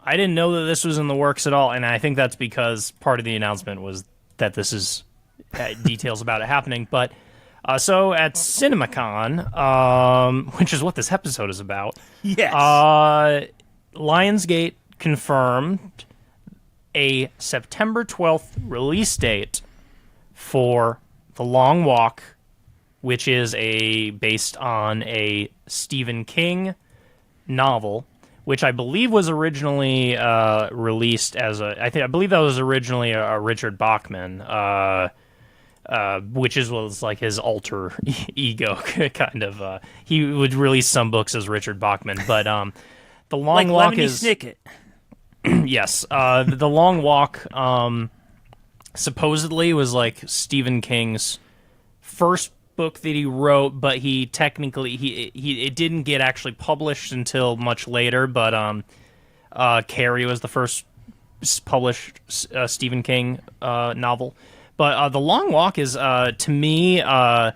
I didn't know that this was in the works at all, and I think that's because part of the announcement was that this is details about it happening. But so at CinemaCon, which is what this episode is about, Yes. Lionsgate confirmed a September 12th release date for The Long Walk, which is based on a Stephen King novel, which I believe was originally released as I believe that was originally a Richard Bachman, which was like his alter ego kind of. He would release some books as Richard Bachman, but the Long Walk Lemony is Snicket. yes. The Long Walk supposedly was like Stephen King's first book that he wrote, but he technically it didn't get actually published until much later. But Carrie was the first published Stephen King novel. But The Long Walk is to me an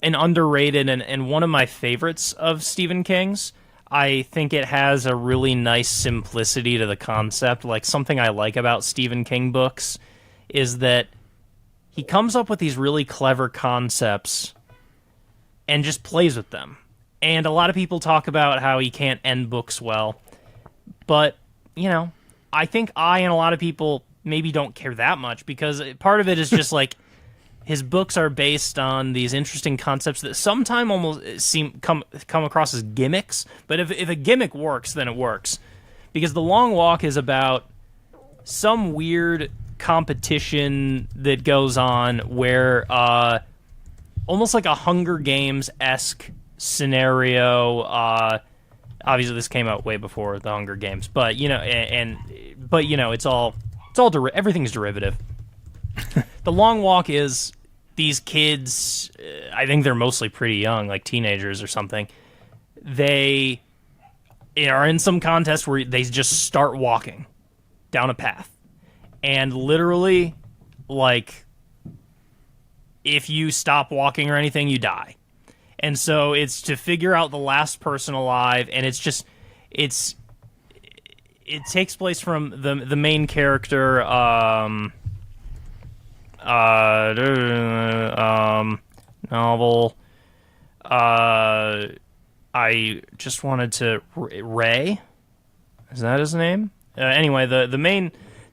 underrated and one of my favorites of Stephen King's. I think it has a really nice simplicity to the concept. Like, something I like about Stephen King books is that he comes up with these really clever concepts and just plays with them. And a lot of people talk about how he can't end books well. But, you know, I think I and a lot of people maybe don't care that much, because part of it is just like his books are based on these interesting concepts that sometimes almost come across as gimmicks. But if a gimmick works, then it works. Because The Long Walk is about some weird competition that goes on where almost like a Hunger Games-esque scenario. Obviously, this came out way before the Hunger Games, but you know, it's all everything's derivative. The Long Walk is these kids, I think they're mostly pretty young, like teenagers or something. They are in some contest where they just start walking down a path. And literally, like, if you stop walking or anything, you die. And so it's to figure out the last person alive, and it takes place from the main character, novel. I just wanted to Ray. Is that his name? Anyway, the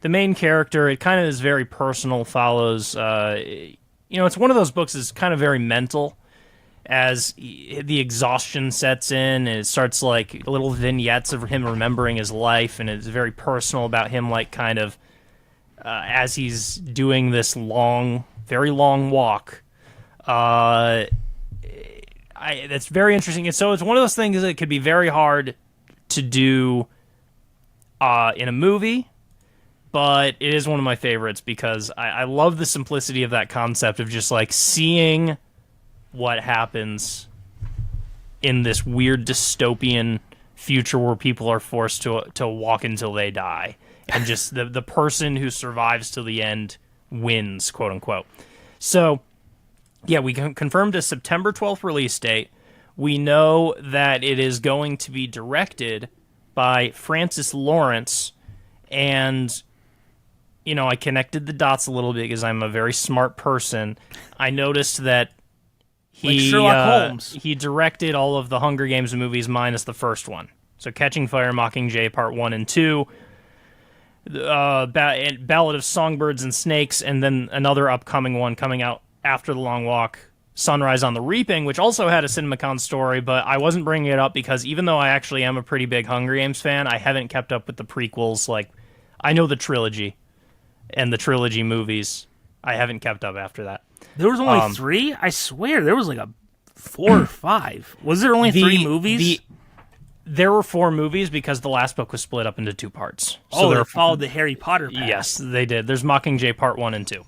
main character, it kind of is very personal. Follows, it's one of those books that's kind of very mental. As the exhaustion sets in, and it starts like little vignettes of him remembering his life, and it's very personal about him, like kind of as he's doing this very long walk. That's very interesting. And so it's one of those things that could be very hard to do in a movie, but it is one of my favorites because I love the simplicity of that concept of just like seeing what happens in this weird dystopian future where people are forced to walk until they die, and just the person who survives till the end wins, quote unquote. So yeah, we confirmed a September 12th release date. We know that it is going to be directed by Francis Lawrence, and I connected the dots a little bit because I'm a very smart person. I noticed that Sherlock Holmes. He directed all of the Hunger Games movies minus the first one. So Catching Fire, Mockingjay Part 1 and 2, Ballad of Songbirds and Snakes, and then another upcoming one coming out after The Long Walk, Sunrise on the Reaping, which also had a CinemaCon story, but I wasn't bringing it up because even though I actually am a pretty big Hunger Games fan, I haven't kept up with the prequels. Like, I know the trilogy and the trilogy movies. I haven't kept up after that. There was only 3? I swear there was like a 4 or 5. Was there only 3 movies? There were 4 movies because the last book was split up into 2 parts. So they followed the Harry Potter path. Yes, they did. There's Mockingjay Part 1 and 2,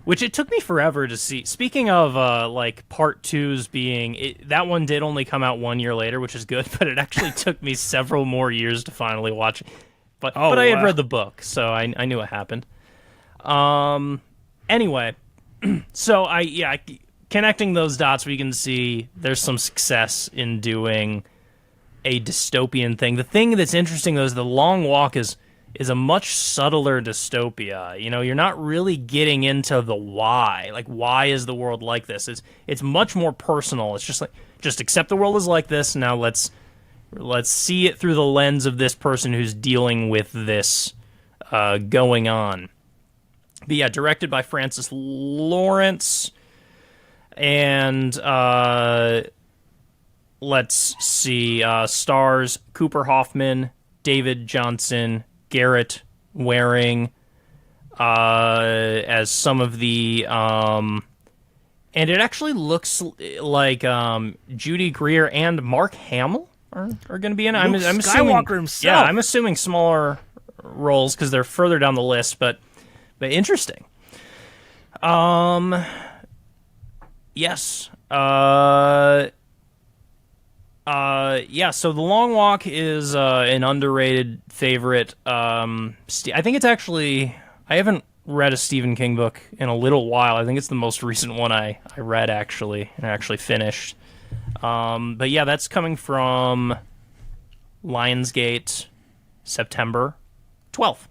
which it took me forever to see. Speaking of like Part 2s being... that one did only come out 1 year later, which is good, but it actually took me several more years to finally watch it. But I had read the book, so I knew what happened. Anyway... So connecting those dots, we can see there's some success in doing a dystopian thing. The thing that's interesting though is The Long Walk is a much subtler dystopia. You know, you're not really getting into the why. Like, why is the world like this? It's much more personal. It's just like, just accept the world is like this. Now let's see it through the lens of this person who's dealing with this going on. But yeah, directed by Francis Lawrence, and let's see, stars Cooper Hoffman, David Johnson, Garrett Waring as some of the and it actually looks like Judy Greer and Mark Hamill are going to be in it. I'm assuming Skywalker himself. Yeah, I'm assuming smaller roles because they're further down the list, but interesting. Yes. Yeah, so The Long Walk is an underrated favorite. I think it's actually... I haven't read a Stephen King book in a little while. I think it's the most recent one I read, actually, and actually finished. But yeah, that's coming from Lionsgate, September 12th.